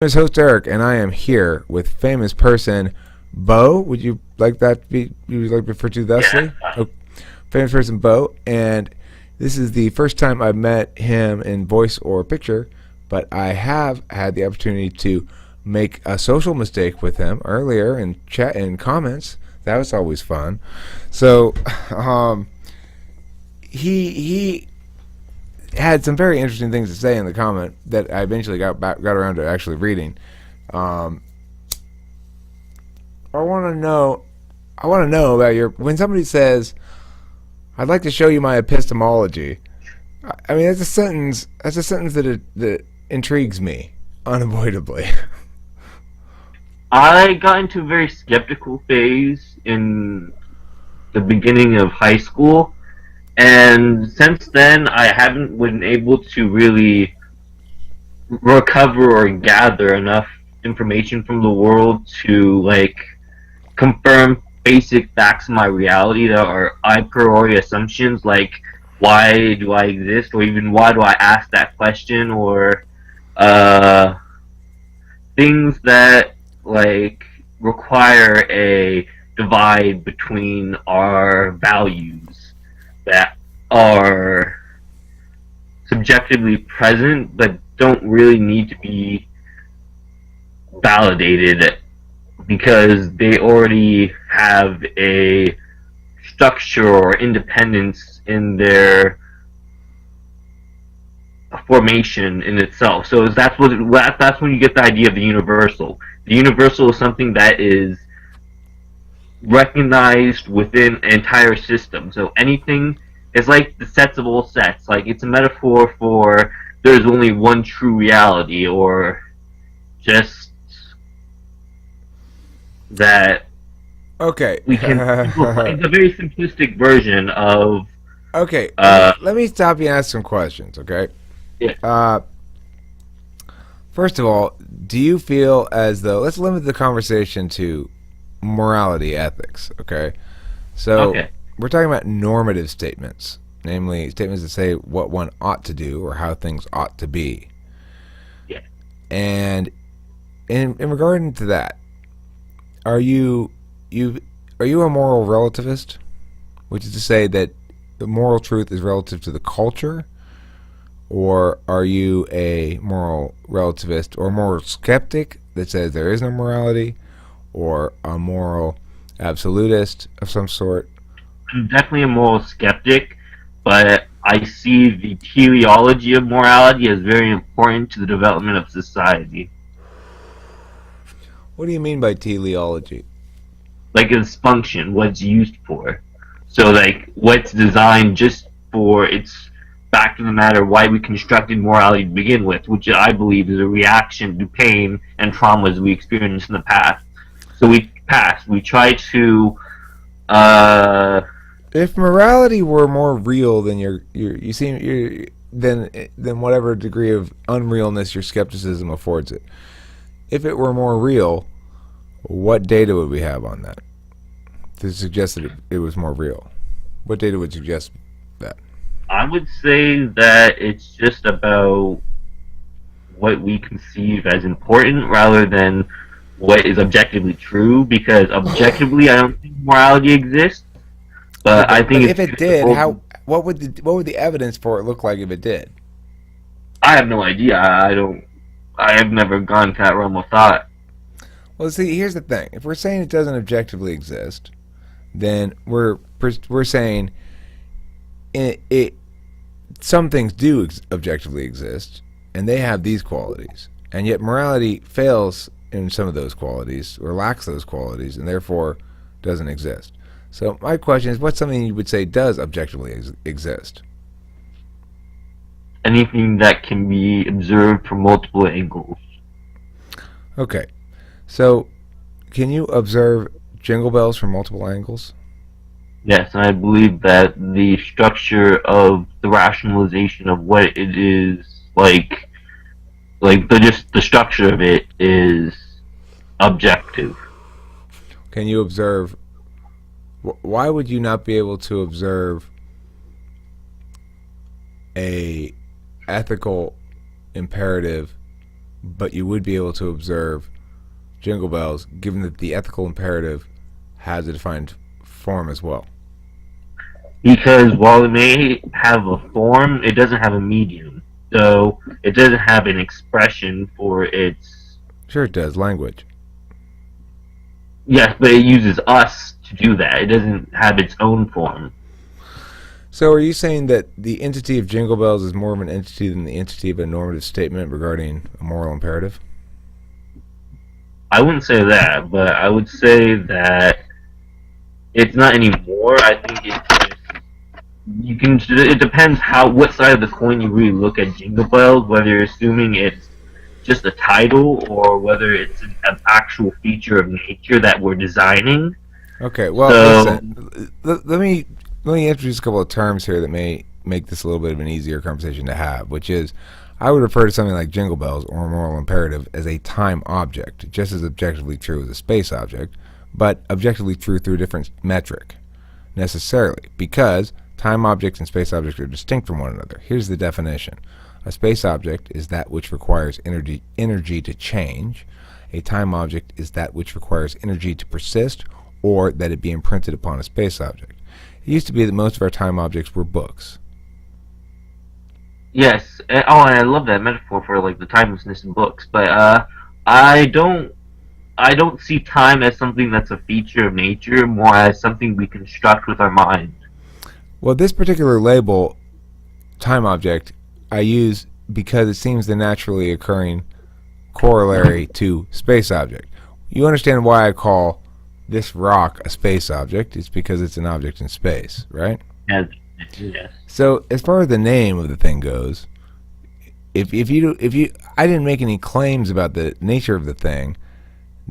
Is host Eric, and I am here with famous person Bo. Would you like that to be? You would like to refer to Yeah. thusly? Oh, famous person Bo, and this is the first time I've met him in voice or picture, but I have had the opportunity to make a social mistake with him earlier in chat and comments. That was always fun. So, um, he had some very interesting things to say in the comment that I eventually got around to actually reading. Um, I want to know. I want to know about your when somebody says, "I'd like to show you my epistemology." I mean, that's a sentence. That's a sentence that intrigues me unavoidably. I got into a very skeptical phase in the beginning of high school, and since then I haven't been able to really recover or gather enough information from the world to confirm basic facts of my reality that are a priori assumptions, like why do I exist, or even why do I ask that question, or uh things that like require a divide between our values that are subjectively present but don't really need to be validated because they already have a structure or independence in their formation in itself. So that's when you get the idea of the universal. The universal is something that is recognized within an entire system. So anything is like the sets of all sets. Like it's a metaphor for there's only one true reality, or just that Okay. we can simplify. It's a very simplistic version of Okay. uh, Let me stop you and ask some questions. Okay. yeah. Uh, First of all, do you feel as though let's limit the conversation to morality, ethics, okay? So, Okay. we're talking about normative statements, namely statements that say what one ought to do or how things ought to be. Yeah. And in regarding to that, are you are you a moral relativist, which is to say that the moral truth is relative to the culture, or are you a moral relativist or moral skeptic that says there is no morality, or a moral absolutist of some sort? I'm definitely a moral skeptic, but I see the teleology of morality as very important to the development of society. What do you mean by teleology? Like its function, what it's used for. So like what's designed just for its fact of the matter why we constructed morality to begin with, which I believe is a reaction to pain and traumas we experienced in the past. So we try to uh If morality were more real than you seem than whatever degree of unrealness your skepticism affords it. If it were more real, what data would we have on that to suggest that it was more real? What data would suggest that? I would say that it's just about what we conceive as important rather than what is objectively true, because objectively I don't think morality exists, Okay, but I but think if it's it just did, how what would the evidence for it look like if it did? I have no idea. I have never gone to that realm of thought. Well, see, here's the thing: if we're saying it doesn't objectively exist, then we're saying it some things do objectively exist, and they have these qualities, and yet morality fails in some of those qualities or lacks those qualities, and therefore doesn't exist. So my question is, what's something you would say does objectively exist? Anything that can be observed from multiple angles. Okay, so can you observe jingle bells from multiple angles? Yes, and I believe that the structure of the rationalization of what it is like the structure of it is objective. Can you observe? Why would you not be able to observe a ethical imperative but you would be able to observe Jingle Bells, given that the ethical imperative has a defined form as well. Because while it may have a form, it doesn't have a medium. So it doesn't have an expression for its. Sure, it does. Language. Yes, but it uses us to do that. It doesn't have its own form. So are you saying that the entity of Jingle Bells is more of an entity than the entity of a normative statement regarding a moral imperative? I wouldn't say that, but I would say that it's not anymore. I think it's just, you can. It depends what side of the coin you really look at Jingle Bells, whether you're assuming it's just a title or whether it's an actual feature of nature that we're designing. Okay, well, listen. Let me introduce a couple of terms here that may make this a little bit of an easier conversation to have, which is, I would refer to something like Jingle Bells or a moral imperative as a time object, just as objectively true as a space object, but objectively true through a different metric, necessarily, because time objects and space objects are distinct from one another. Here's the definition. A space object is that which requires energy to change. A time object is that which requires energy to persist, or that it be imprinted upon a space object. It used to be that most of our time objects were books. Yes. And I love that metaphor for like the timelessness in books. But I don't see time as something that's a feature of nature, more as something we construct with our mind. Well, this particular label, time object, I use because it seems the naturally occurring corollary to space object. You understand why I call this rock a space object? It's because it's an object in space, right? Yes. So as far as the name of the thing goes, if you I didn't make any claims about the nature of the thing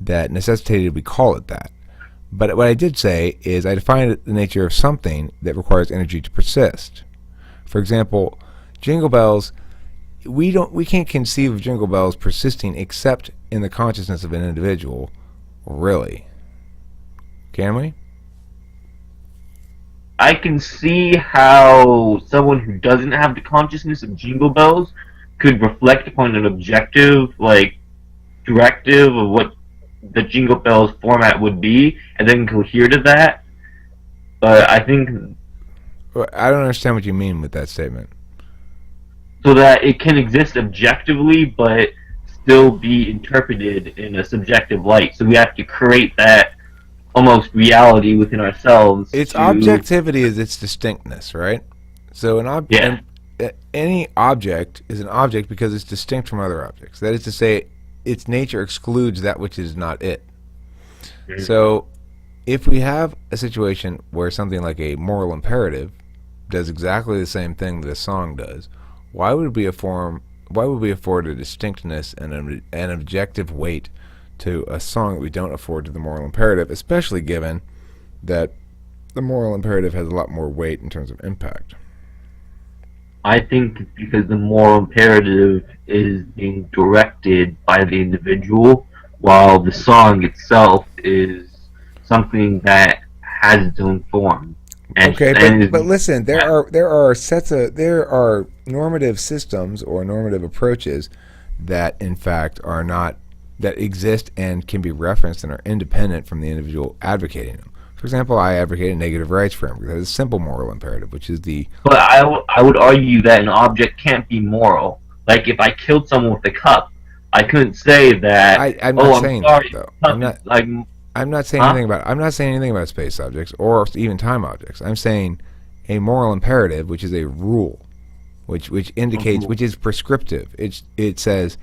that necessitated we call it that. But what I did say is I defined the nature of something that requires energy to persist. For example, Jingle Bells, we can't conceive of Jingle Bells persisting except in the consciousness of an individual, really. Can we? I can see how someone who doesn't have the consciousness of Jingle Bells could reflect upon an objective, like, directive of what the Jingle Bells format would be, and then cohere to that. But I think... I don't understand what you mean with that statement. So that it can exist objectively, but still be interpreted in a subjective light. So we have to create that almost reality within ourselves. Its objectivity is its distinctness, right? So any object is an object because it's distinct from other objects. That is to say, its nature excludes that which is not it. Mm-hmm. So if we have a situation where something like a moral imperative does exactly the same thing that a song does, why would we afford a distinctness and an objective weight to a song that we don't afford to the moral imperative, especially given that the moral imperative has a lot more weight in terms of impact? I think because the moral imperative is being directed by the individual, while the song itself is something that has its own form. But listen, there are normative systems or normative approaches that in fact are not, that exist and can be referenced and are independent from the individual advocating them. For example, I advocate a negative rights framework. That is a simple moral imperative, which is the... But I would argue that an object can't be moral. Like, if I killed someone with a cup, I couldn't say that... I'm not saying that, though. I'm not saying anything about space objects or even time objects. I'm saying a moral imperative, which is a rule, which indicates, which is prescriptive. It says,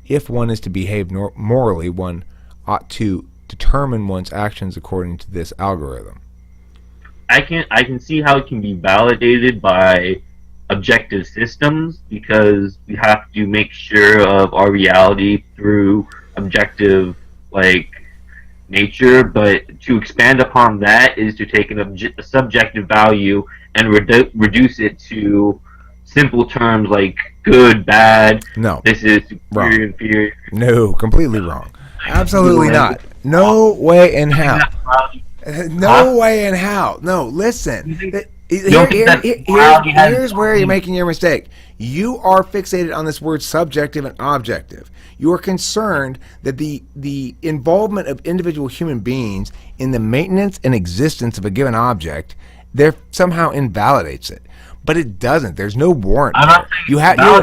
if one is to behave morally, one ought to determine one's actions according to this algorithm. I can see how it can be validated by objective systems, because we have to make sure of our reality through objective, like, nature. But to expand upon that is to take a subjective value and reduce it to simple terms like good, bad. No, this is superior, inferior. No, completely wrong. Absolutely not. No way in hell. No way in hell. No, listen. You don't think that morality has Here's where you're making your mistake. You are fixated on this word subjective and objective. You are concerned that the involvement of individual human beings in the maintenance and existence of a given object there somehow invalidates it. But it doesn't. There's no warrant. I'm not saying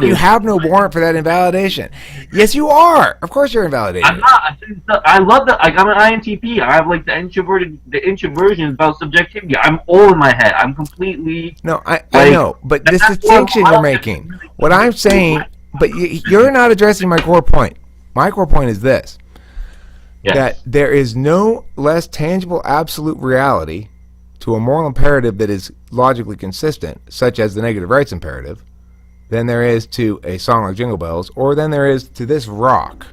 You have no warrant for that invalidation. Yes, you are. Of course, you're invalidating. I'm not. I love that. Like, I'm an INTP. I have like the introversion about subjectivity. I'm all in my head. I'm completely. No, I know, but this distinction you're making. What I'm saying, but you're not addressing my core point. My core point is this: that there is no less tangible absolute reality to a moral imperative that is logically consistent, such as the negative rights imperative, than there is to a song like Jingle Bells, or than there is to this rock.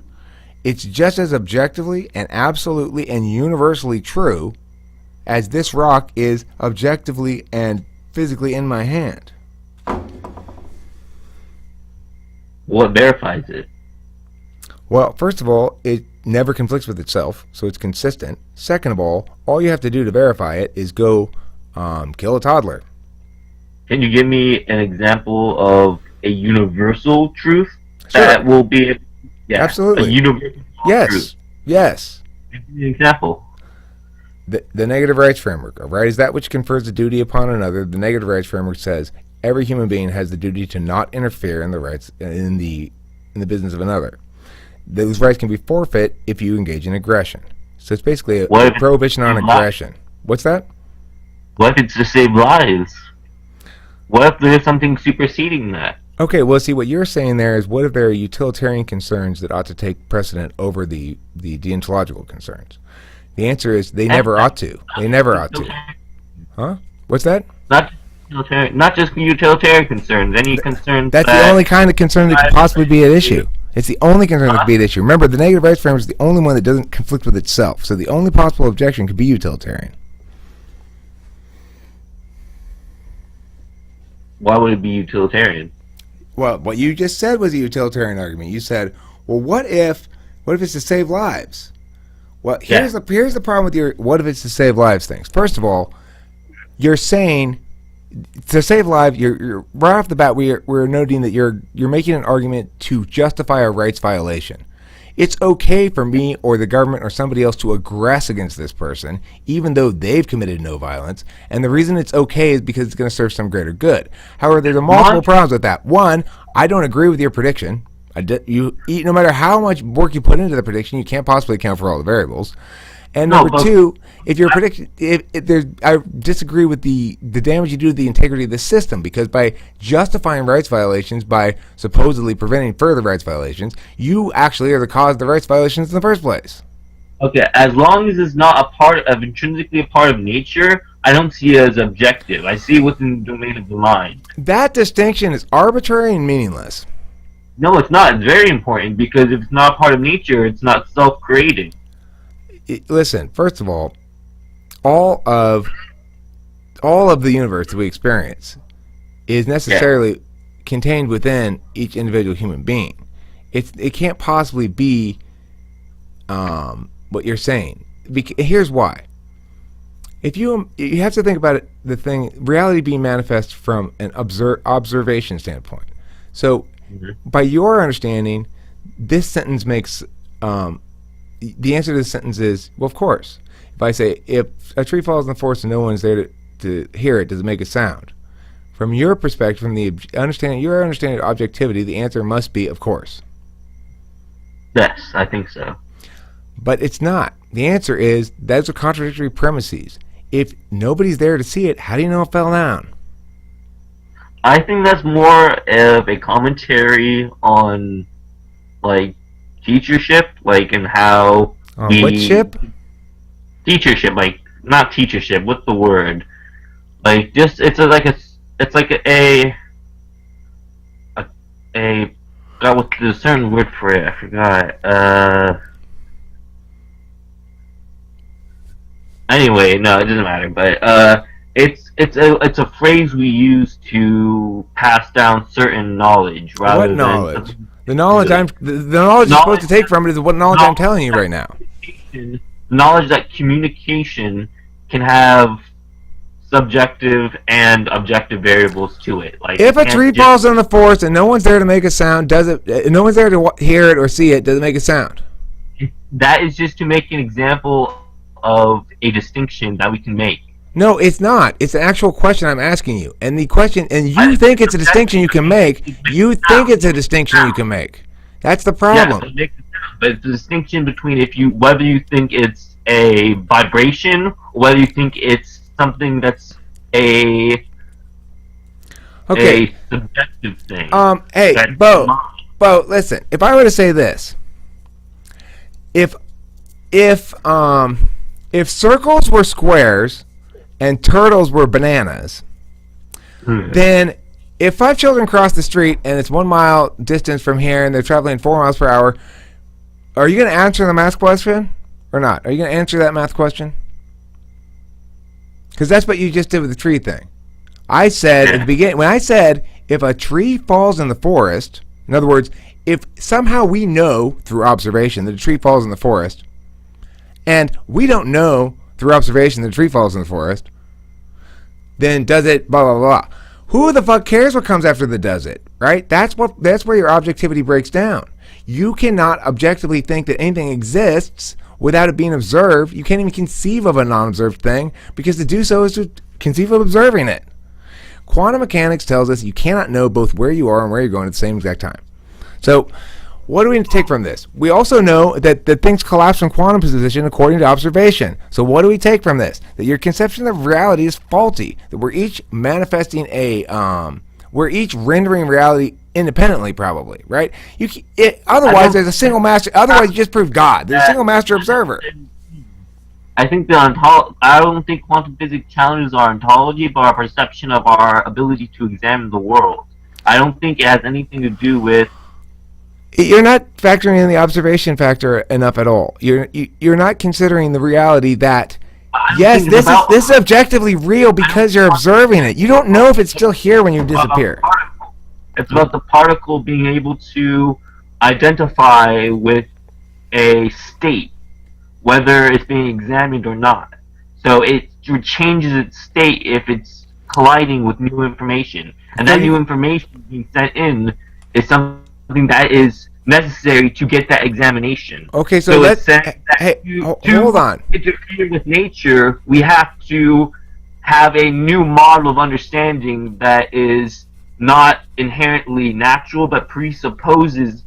It's just as objectively and absolutely and universally true as this rock is objectively and physically in my hand. What verifies it? Well, first of all, it never conflicts with itself, so it's consistent. Second of all you have to do to verify it is go kill a toddler. Can you give me an example of a universal truth Sure. that will be Absolutely. a universal truth? Yes. Give me an example. The negative rights framework, a right is that which confers a duty upon another. The negative rights framework says every human being has the duty to not interfere in the rights in the business of another. Those rights can be forfeit if you engage in aggression. So it's basically a prohibition on aggression. What's that? What if it's to save lives? What if there's something superseding that? Okay, well, see, what you're saying there is what if there are utilitarian concerns that ought to take precedent over the deontological concerns? The answer is they never ought to. They never ought to. Huh? What's that? Not just utilitarian concerns. Any concerns. That's the only kind of concern that could possibly be at issue. It's the only concern that could be at issue. Remember, the negative rights framework is the only one that doesn't conflict with itself. So the only possible objection could be utilitarian. Why would it be utilitarian? Well, what you just said was a utilitarian argument. You said, well, what if it's to save lives? Well, here's the problem with your what if it's to save lives things. First of all, you're saying to save lives. You're right off the bat. We're noting that you're making an argument to justify a rights violation. It's okay for me or the government or somebody else to aggress against this person, even though they've committed no violence. And the reason it's okay is because it's going to serve some greater good. However, there's multiple problems with that. One, I don't agree with your prediction. No matter how much work you put into the prediction, you can't possibly account for all the variables. And number two, if your prediction, I disagree with the damage you do to the integrity of the system, because by justifying rights violations, by supposedly preventing further rights violations, you actually are the cause of the rights violations in the first place. Okay, as long as it's not intrinsically a part of nature, I don't see it as objective. I see it within the domain of the mind. That distinction is arbitrary and meaningless. No, it's not. It's very important, because if it's not a part of nature, it's not self-creating. Listen, first of all of the universe that we experience is necessarily contained within each individual human being. It can't possibly be what you're saying. Here's why. If you have to think about it, reality being manifest from an observation standpoint. So, by your understanding, this sentence makes the answer to this sentence is, well, of course. If I say, if a tree falls in the forest and no one's there to hear it, does it make a sound? From your perspective, from your understanding of objectivity, the answer must be, of course. Yes, I think so. But it's not. The answer is, those are contradictory premises. If nobody's there to see it, how do you know it fell down? I think that's more of a commentary on, like, teachership, like, and how what ship? Teachership, like, not teachership. What's the word? Like, just it's like a God, what's the certain word for it? I forgot. Anyway, no, it doesn't matter. But it's a phrase we use to pass down certain knowledge rather than knowledge. The knowledge you're supposed to take from it is what knowledge I'm telling you right now. Knowledge that communication can have subjective and objective variables to it. Like, If you a can't tree just- falls in the forest and no one's there to make a sound, does it? No one's there to hear it or see it. Does it make a sound? that is just to make an example of a distinction that we can make. No, it's not. It's an actual question I'm asking you. And the question, and you think it's a distinction you can make. You think it's a distinction you can make. That's the Yeah, problem. it makes it sound, but it's the distinction between whether you think it's a vibration, or whether you think it's something that's a Okay. a subjective thing. Hey, That's Bo, mine. Bo, listen. If I were to say this, if circles were squares and turtles were bananas, then if 5 children cross the street and it's 1 mile distance from here and they're traveling 4 miles per hour, are you going to answer the math question or not? Are you going to answer that math question? Because that's what you just did with the tree thing. I said at the beginning, when I said if a tree falls in the forest, in other words, if somehow we know through observation that a tree falls in the forest, and we don't know through observation that a tree falls in the forest, then does it blah blah blah. Who the fuck cares what comes after the does it, right? That's where your objectivity breaks down. You cannot objectively think that anything exists without it being observed. You can't even conceive of a non-observed thing, because to do so is to conceive of observing it. Quantum mechanics tells us you cannot know both where you are and where you're going at the same exact time. So what do we take from this? We also know that things collapse from quantum position according to observation. So what do we take from this? That your conception of reality is faulty. That we're each manifesting we're each rendering reality independently, probably, right? Otherwise, there's a single master. Otherwise, you just prove God. There's a single master observer. I think I don't think quantum physics challenges our ontology, but our perception of our ability to examine the world. I don't think it has anything to do with. You're not factoring in the observation factor enough at all. You're not considering the reality that yes, this is objectively real because you're observing it. You don't know if it's still here when you disappear. It's about the particle being able to identify with a state, whether it's being examined or not. So it changes its state if it's colliding with new information. And that new information being sent in is something that is necessary to get that examination. Okay, so let's... hold on. To interfere with nature, we have to have a new model of understanding that is not inherently natural, but presupposes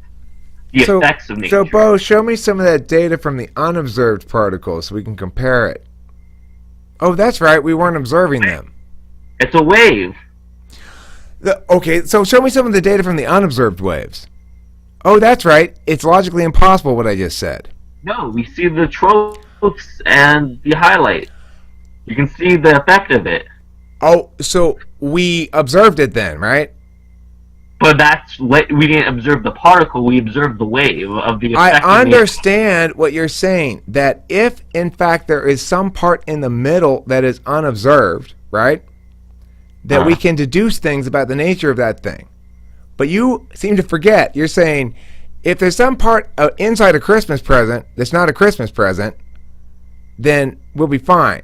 the effects of nature. So, Bo, show me some of that data from the unobserved particles so we can compare it. Oh, that's right. We weren't observing them. It's a wave. Okay, so show me some of the data from the unobserved waves. Oh, that's right. It's logically impossible what I just said. No, we see the tropes and the highlight. You can see the effect of it. Oh, so we observed it then, right? But we didn't observe the particle, we observed the wave of the effect. I understand what you're saying, that if in fact there is some part in the middle that is unobserved, right, that we can deduce things about the nature of that thing. But you seem to forget, you're saying if there's some part inside a Christmas present that's not a Christmas present, then we'll be fine.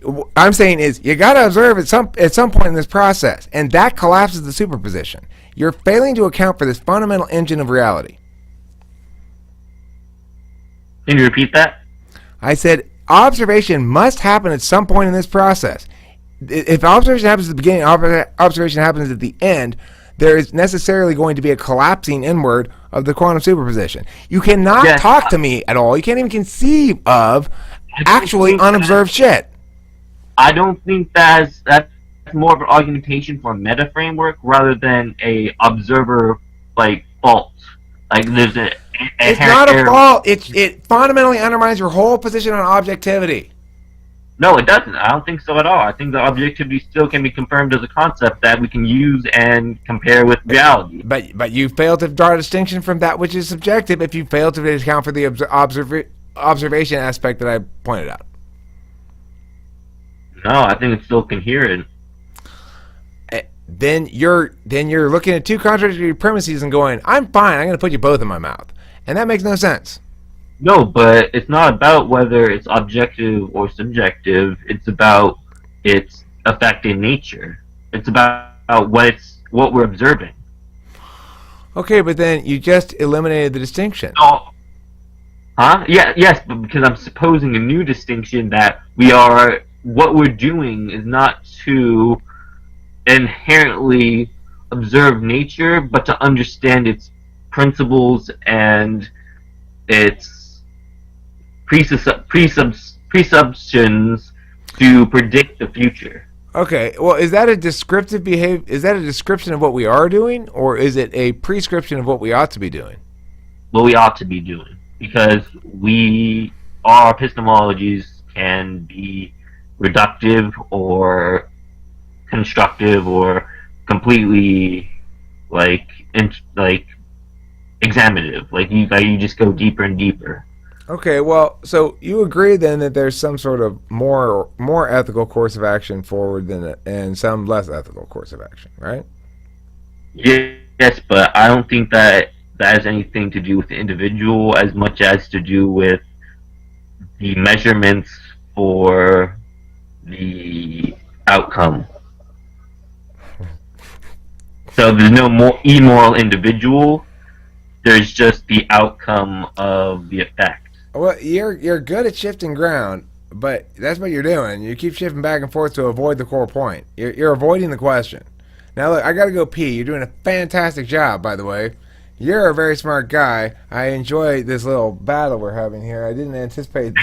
What I'm saying is you got to observe at some point in this process, and that collapses the superposition. You're failing to account for this fundamental engine of reality. Can you repeat that? I said observation must happen at some point in this process. If observation happens at the beginning, observation happens at the end, there is necessarily going to be a collapsing inward of the quantum superposition. You cannot talk to me at all. You can't even conceive of actually unobserved shit. I don't think that's more of an argumentation for a meta framework rather than a observer fault. Like there's it's not a fault. It fundamentally undermines your whole position on objectivity. No, it doesn't. I don't think so at all. I think the objectivity still can be confirmed as a concept that we can use and compare with reality. But you fail to draw a distinction from that which is subjective if you fail to account for the observation aspect that I pointed out. No, I think it's still coherent. Then you're looking at two contradictory premises and going, I'm fine, I'm going to put you both in my mouth. And that makes no sense. No, but it's not about whether it's objective or subjective. It's about its effect in nature. It's about what we're observing. Okay, but then you just eliminated the distinction. Oh, huh? Yeah, yes, but because I'm supposing a new distinction that what we're doing is not to inherently observe nature, but to understand its principles and its presumptions to predict the future. Okay, well, is that a descriptive behavior? Is that a description of what we are doing, or is it a prescription of what we ought to be doing? What we ought to be doing, because our epistemologies can be reductive or constructive or completely like examinative. Like you just go deeper and deeper. Okay, well, so you agree then that there's some sort of more ethical course of action forward and some less ethical course of action, right? Yes, but I don't think that has anything to do with the individual as much as to do with the measurements for the outcome. So there's no more immoral individual. There's just the outcome of the effect. Well, you're good at shifting ground, but that's what you're doing. You keep shifting back and forth to avoid the core point. You're avoiding the question. Now, look, I gotta go pee. You're doing a fantastic job, by the way. You're a very smart guy. I enjoy this little battle we're having here. I didn't anticipate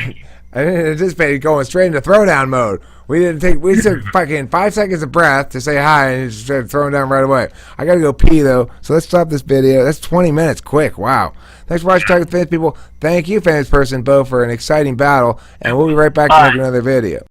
going straight into throwdown mode. We took fucking 5 seconds of breath to say hi and just started throwing down right away. I gotta go pee though, so let's stop this video. That's 20 minutes quick. Wow. Thanks for watching Talking with Famous People. Thank you, famous person Bo, for an exciting battle, and we'll be right back to make another video.